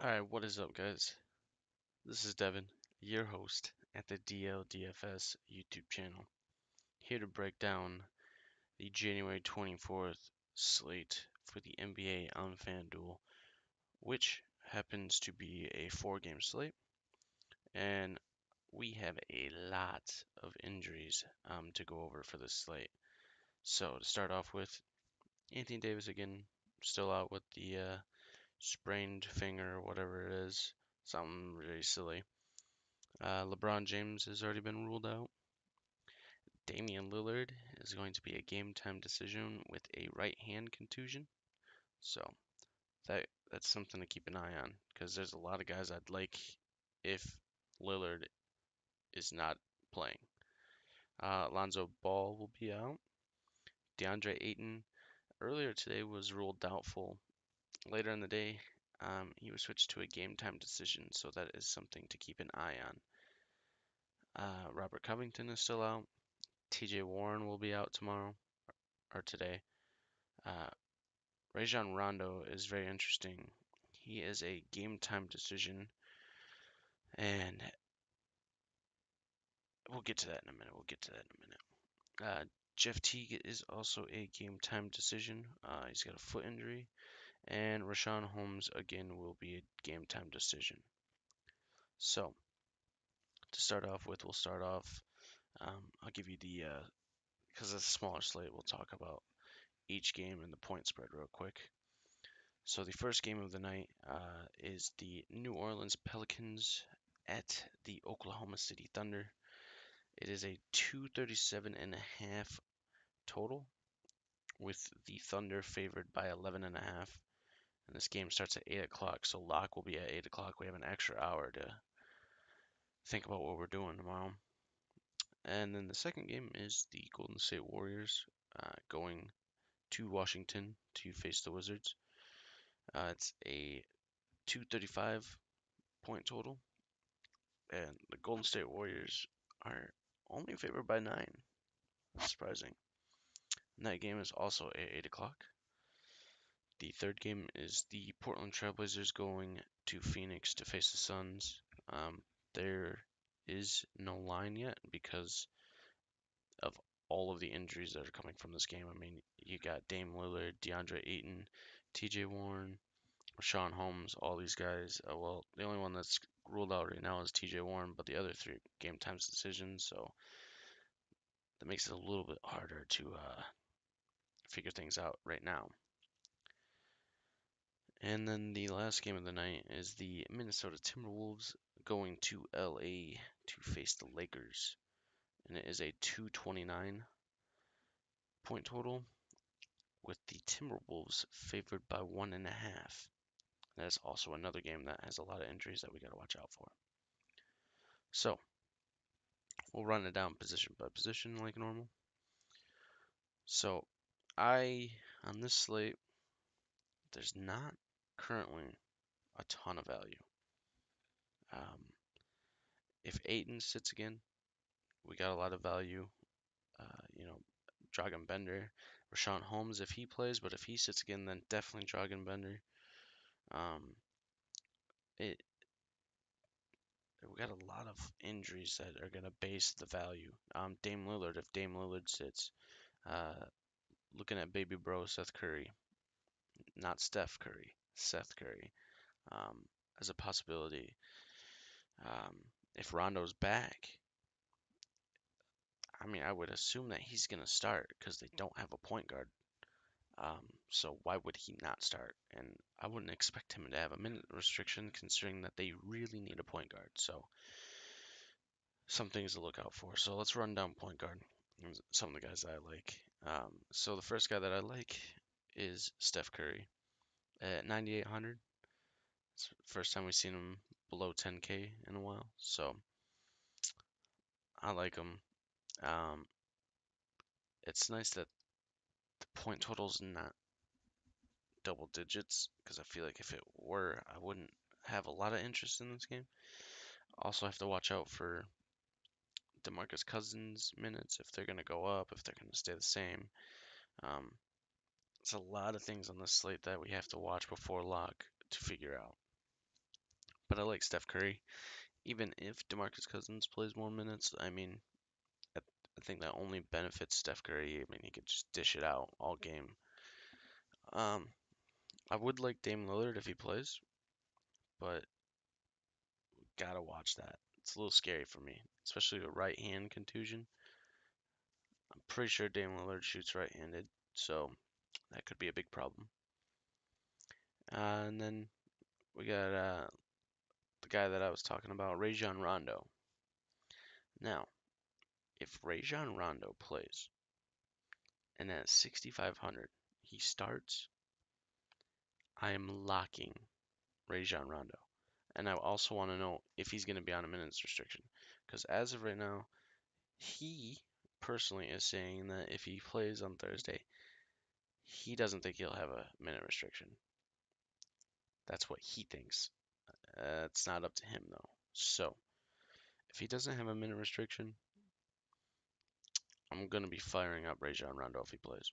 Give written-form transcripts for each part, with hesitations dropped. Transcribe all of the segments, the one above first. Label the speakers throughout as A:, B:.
A: Alright, what is up, guys? This is Devin, your host at the DLDFS YouTube channel, here to break down the January 24th slate for the NBA on FanDuel, which happens to be a 4-game slate, and we have a lot of injuries to go over for this slate. So, to start off with, Anthony Davis again, still out with the sprained finger or whatever it is, something really silly. LeBron James has already been ruled out. Damian Lillard is going to be a game time decision with a right hand contusion. So that's something to keep an eye on because there's a lot of guys I'd like if Lillard is not playing. Lonzo Ball will be out. DeAndre Ayton earlier today was ruled doubtful. Later in the day, he was switched to a game time decision, so that is something to keep an eye on. Robert Covington is still out. TJ Warren will be out tomorrow or today. Uh, Rajon Rondo is very interesting. He is a game time decision, and we'll get to that in a minute. Jeff Teague is also a game time decision. He's got a foot injury, and Rashawn Holmes again will be a game time decision. So to start off with, we'll start off. I'll give you the because it's a smaller slate. We'll talk about each game and the point spread real quick. So the first game of the night is the New Orleans Pelicans at the Oklahoma City Thunder. It is a 237.5 total, with the Thunder favored by 11.5. And this game starts at 8 o'clock, so lock will be at 8 o'clock. We have an extra hour to think about what we're doing tomorrow. And then the second game is the Golden State Warriors going to Washington to face the Wizards. It's a 235 point total, and the Golden State Warriors are only favored by 9. That's surprising. And that game is also at 8 o'clock. The third game is the Portland Trailblazers going to Phoenix to face the Suns. There is no line yet because of all of the injuries that are coming from this game. I mean, you got Dame Lillard, DeAndre Ayton, TJ Warren, Rashawn Holmes, all these guys. Well, the only one that's ruled out right now is TJ Warren, but the other 3 game times decisions, so that makes it a little bit harder to figure things out right now. And then the last game of the night is the Minnesota Timberwolves going to LA to face the Lakers. And it is a 229 point total, with the Timberwolves favored by 1.5. That is also another game that has a lot of injuries that we got to watch out for. So, we'll run it down position by position like normal. So, on this slate, there's not currently a ton of value. If Ayton sits again, we got a lot of value. Dragan Bender, Rashawn Holmes if he plays, but if he sits again, then definitely Dragan Bender. It we got a lot of injuries that are gonna base the value. Dame Lillard, if Dame Lillard sits, looking at baby bro Seth Curry, not Steph Curry, Seth Curry, as a possibility. If Rondo's back, I mean, I would assume that he's gonna start because they don't have a point guard. So why would he not start? And I wouldn't expect him to have a minute restriction considering that they really need a point guard. So some things to look out for. So let's run down point guard. Some of the guys that I like. So the first guy that I like is Steph Curry at 9,800. It's the first time we've seen him below 10K in a while. So I like him. Um, it's nice that the point total's not double digits because I feel like if it were, I wouldn't have a lot of interest in this game. Also have to watch out for DeMarcus Cousins minutes, if they're going to go up, if they're going to stay the same. Um, it's a lot of things on this slate that we have to watch before lock to figure out. but I like Steph Curry. Even if DeMarcus Cousins plays more minutes, I mean, I, I think that only benefits Steph Curry. I mean, he could just dish it out all game. Um, I would like Dame Lillard if he plays, but gotta watch that. It's a little scary for me, especially a right hand contusion. I'm pretty sure Dame Lillard shoots right-handed, so that could be a big problem. And then we got the guy that I was talking about, Rajon Rondo. Now, if Rajon Rondo plays and at 6,500 he starts, I am locking Rajon Rondo. And I also want to know if he's going to be on a minutes restriction. Because as of right now, he personally is saying that if he plays on Thursday, he doesn't think he'll have a minute restriction. That's what he thinks. It's not up to him though. So if he doesn't have a minute restriction, I'm gonna be firing up Rajon Rondo if he plays.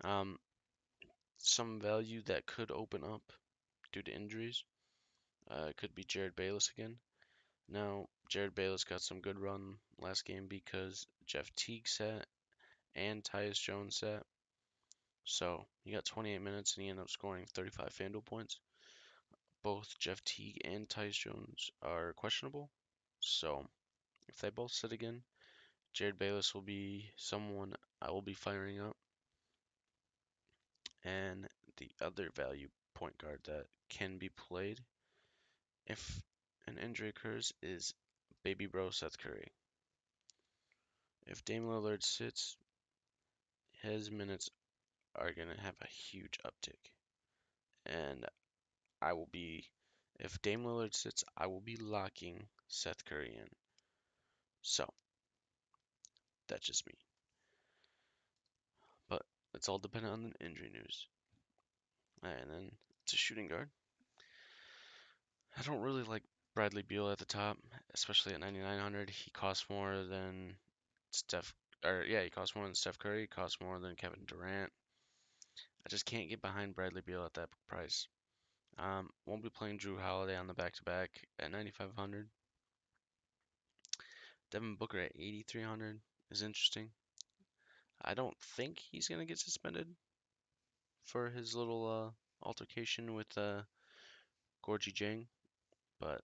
A: Um, some value that could open up due to injuries could be Jared Bayless again. Now, Jared Bayless got some good run last game because Jeff Teague sat and Tyus Jones sat. So he got 28 minutes and he ended up scoring 35 FanDuel points. Both Jeff Teague and Tyus Jones are questionable. So if they both sit again, Jared Bayless will be someone I will be firing up. And the other value point guard that can be played if an injury occurs is baby bro Seth Curry. If Dame Lillard sits, his minutes are going to have a huge uptick. And I will be, if Dame Lillard sits, I will be locking Seth Curry in. So, that's just me. But it's all dependent on the injury news. And then it's a shooting guard. I don't really like Bradley Beal at the top, especially at 9,900. He costs more than he costs more than Steph Curry. He costs more than Kevin Durant. I just can't get behind Bradley Beal at that price. Won't be playing Drew Holiday on the back-to-back at 9,500. Devin Booker at 8,300 is interesting. I don't think he's gonna get suspended for his little altercation with Gorgie Jang, but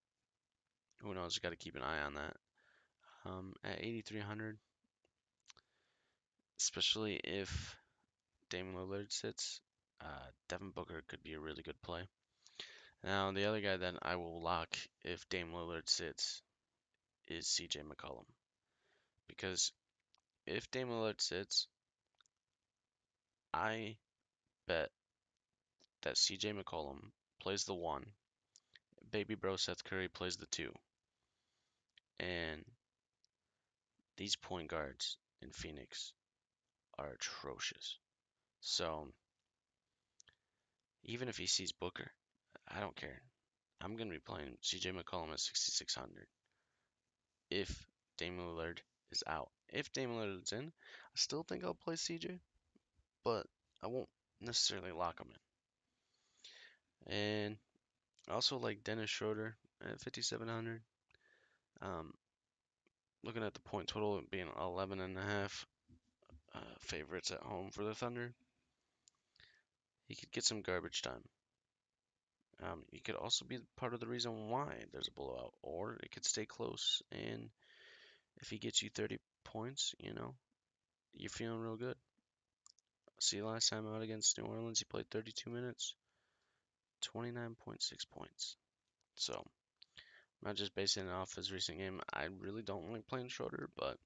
A: who knows? Got to keep an eye on that. At 8,300, especially if Dame Lillard sits, Devin Booker could be a really good play. Now, the other guy that I will lock if Dame Lillard sits is CJ McCollum. Because if Dame Lillard sits, I bet that CJ McCollum plays the 1, baby bro Seth Curry plays the 2, and these point guards in Phoenix are atrocious. So, even if he sees Booker, I don't care. I'm going to be playing CJ McCollum at 6,600 if Dame Lillard is out. If Dame Lillard's in, I still think I'll play CJ, but I won't necessarily lock him in. And I also like Dennis Schroeder at 5,700. Um, looking at the point total being 11.5 favorites at home for the Thunder, he could get some garbage time. He could also be part of the reason why there's a blowout, or it could stay close. And if he gets you 30 points, you're feeling real good. See, last time out against New Orleans, he played 32 minutes, 29.6 points. So, I'm not just basing it off his recent game. I really don't like playing Schroeder, but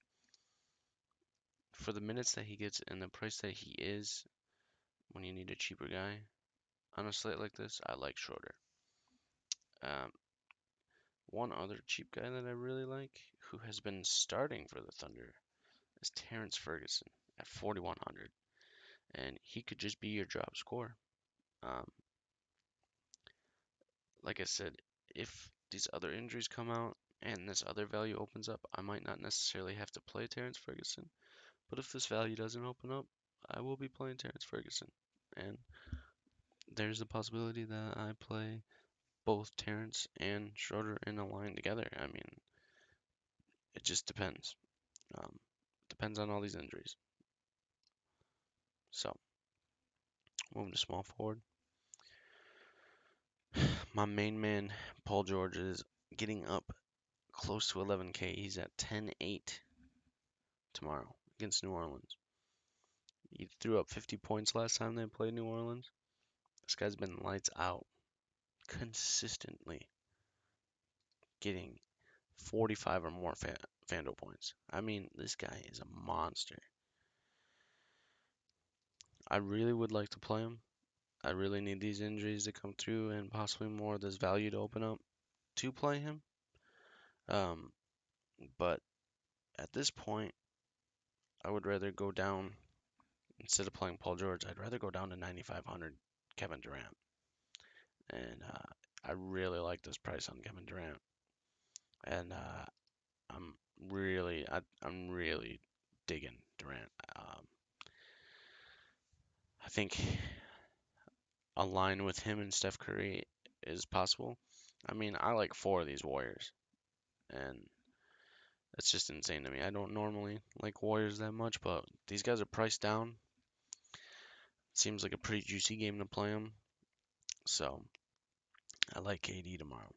A: for the minutes that he gets and the price that he is, when you need a cheaper guy on a slate like this, I like Schroeder. Um, one other cheap guy that I really like, who has been starting for the Thunder, is Terrence Ferguson at 4,100, and he could just be your drop scorer. Um, like I said, if these other injuries come out and this other value opens up, I might not necessarily have to play Terrence Ferguson. But if this value doesn't open up, I will be playing Terrence Ferguson. And there's the possibility that I play both Terrence and Schroeder in a line together. I mean, it just depends. Um, depends on all these injuries. So, moving to small forward. My main man, Paul George, is getting up close to 11K. He's at 10-8 tomorrow against New Orleans. He threw up 50 points last time they played New Orleans. This guy's been lights out consistently, getting 45 or more FanDuel points. I mean, this guy is a monster. I really would like to play him. I really need these injuries to come through and possibly more of this value to open up to play him. Um, but at this point, I would rather go down instead of playing Paul George. I'd rather go down to 9,500 Kevin Durant, and I really like this price on Kevin Durant, and I'm I'm really digging Durant. I think a line with him and Steph Curry is possible. I mean, I like four of these Warriors, and it's just insane to me. I don't normally like Warriors that much, but these guys are priced down. Seems like a pretty juicy game to play them. So I like KD tomorrow,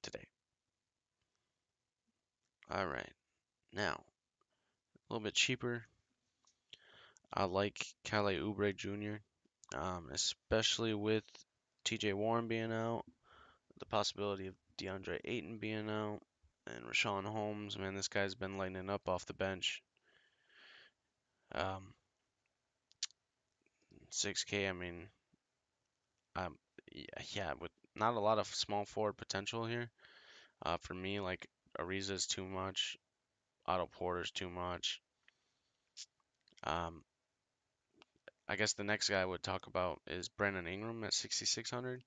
A: today. All right, now a little bit cheaper. I like Kyle Oubre Jr., especially with TJ Warren being out, the possibility of DeAndre Ayton being out, and Rashawn Holmes. Man, this guy's been lighting up off the bench. 6K. I mean, um, yeah, with not a lot of small forward potential here. For me, like Ariza's too much, Otto Porter's too much. Um, I guess the next guy I would talk about is Brandon Ingram at 6,600.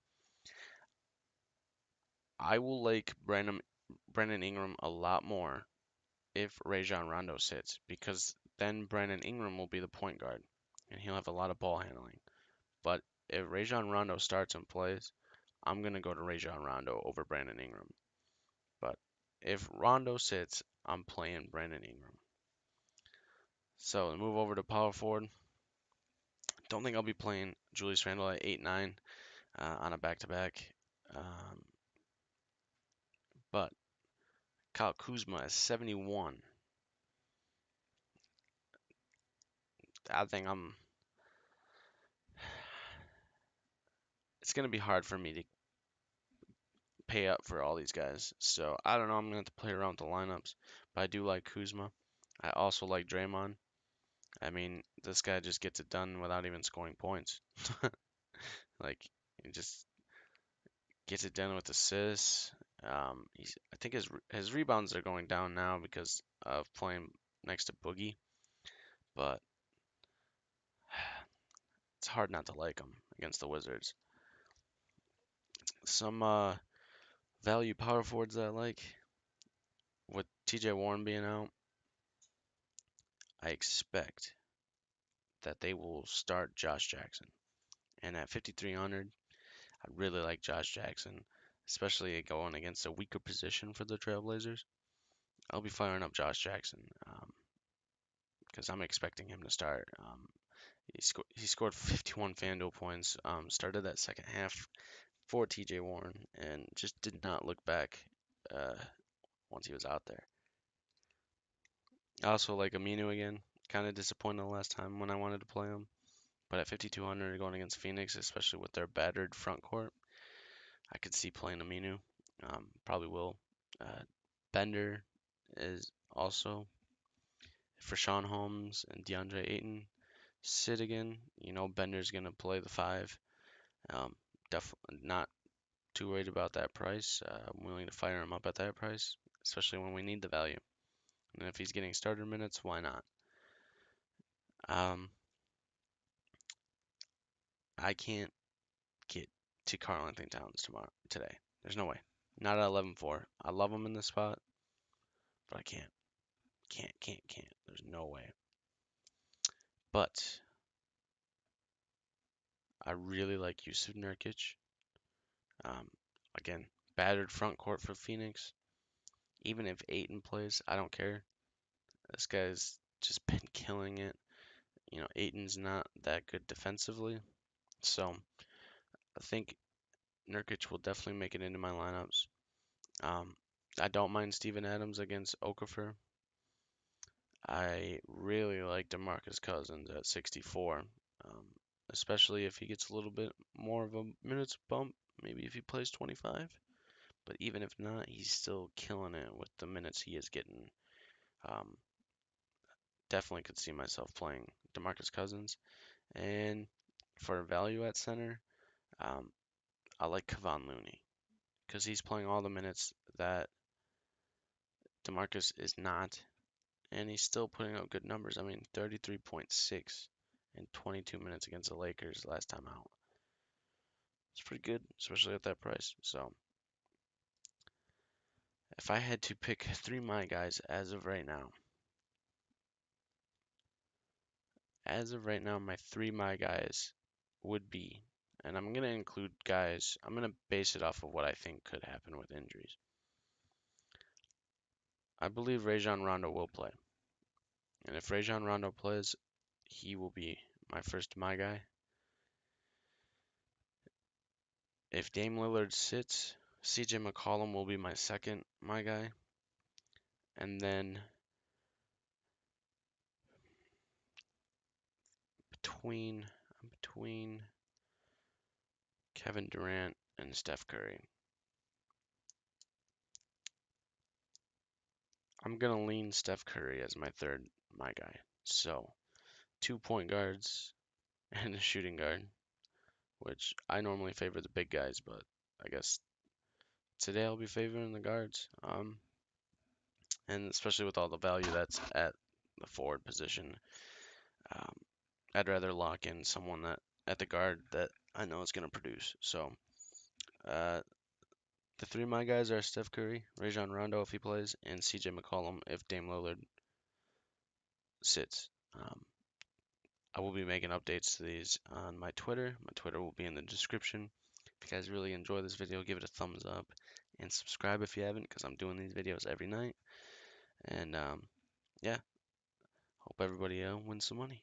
A: I will like Brandon Ingram a lot more if Rajon Rondo sits, because then Brandon Ingram will be the point guard and he'll have a lot of ball handling. But if Rajon Rondo starts and plays, I'm gonna go to Rajon Rondo over Brandon Ingram. But if Rondo sits, I'm playing Brandon Ingram. So move over to power forward. Don't think I'll be playing Julius Randle at 8-9 on a back-to-back. But Kyle Kuzma at 71. I think it's gonna be hard for me to pay up for all these guys. So I don't know. I'm gonna have to play around with the lineups. But I do like Kuzma. I also like Draymond. I mean, this guy just gets it done without even scoring points. Like, he just gets it done with assists. I think his rebounds are going down now because of playing next to Boogie, but it's hard not to like him against the Wizards. Some value power forwards that I like, with TJ Warren being out, I expect that they will start Josh Jackson. And at 5,300, I really like Josh Jackson, especially going against a weaker position for the Trailblazers. I'll be firing up Josh Jackson because I'm expecting him to start. He scored 51 FanDuel points, started that second half for TJ Warren, and just did not look back uh, once he was out there. I also like Aminu again. Kind of disappointed the last time when I wanted to play him. But at 5,200 going against Phoenix, especially with their battered front court, I could see playing Aminu. Probably will. Bender is also for Sean Holmes and DeAndre Ayton sit again. Bender's gonna play the five. Definitely not too worried about that price. I'm willing to fire him up at that price, especially when we need the value. And if he's getting starter minutes, why not? Um, I can't get to Karl-Anthony Towns today. There's no way. Not at 11-4. I love him in this spot, but I can't. Can't. There's no way. But I really like Yusuf Nurkic. Again, battered front court for Phoenix. Even if Ayton plays, I don't care. This guy's just been killing it. Ayton's not that good defensively. So I think Nurkic will definitely make it into my lineups. Um, I don't mind Steven Adams against Okafor. I really like DeMarcus Cousins at 64, especially if he gets a little bit more of a minutes bump, maybe if he plays 25. But even if not, he's still killing it with the minutes he is getting. Um, Definitely could see myself playing DeMarcus Cousins. And for value at center, um, I like Kevon Looney because he's playing all the minutes that DeMarcus is not, and he's still putting up good numbers. I mean, 33.6 in 22 minutes against the Lakers last time out. It's pretty good, especially at that price. So, if I had to pick three my guys as of right now, my three my guys would be, and I'm going to include guys, I'm going to base it off of what I think could happen with injuries. I believe Rajon Rondo will play. And if Rajon Rondo plays, he will be my first my guy. If Dame Lillard sits, CJ McCollum will be my second my guy. And then between Kevin Durant and Steph Curry, I'm going to lean Steph Curry as my third my guy. So, 2 point guards and a shooting guard, which I normally favor the big guys, but I guess today I'll be favoring the guards. And especially with all the value that's at the forward position, um, I'd rather lock in someone that at the guard that I know is going to produce. So, uh, the three of my guys are Steph Curry, Rajon Rondo if he plays, and CJ McCollum if Dame Lillard sits. I will be making updates to these on my Twitter. My Twitter will be in the description. If you guys really enjoy this video, give it a thumbs up and subscribe if you haven't, because I'm doing these videos every night. And yeah, hope everybody wins some money.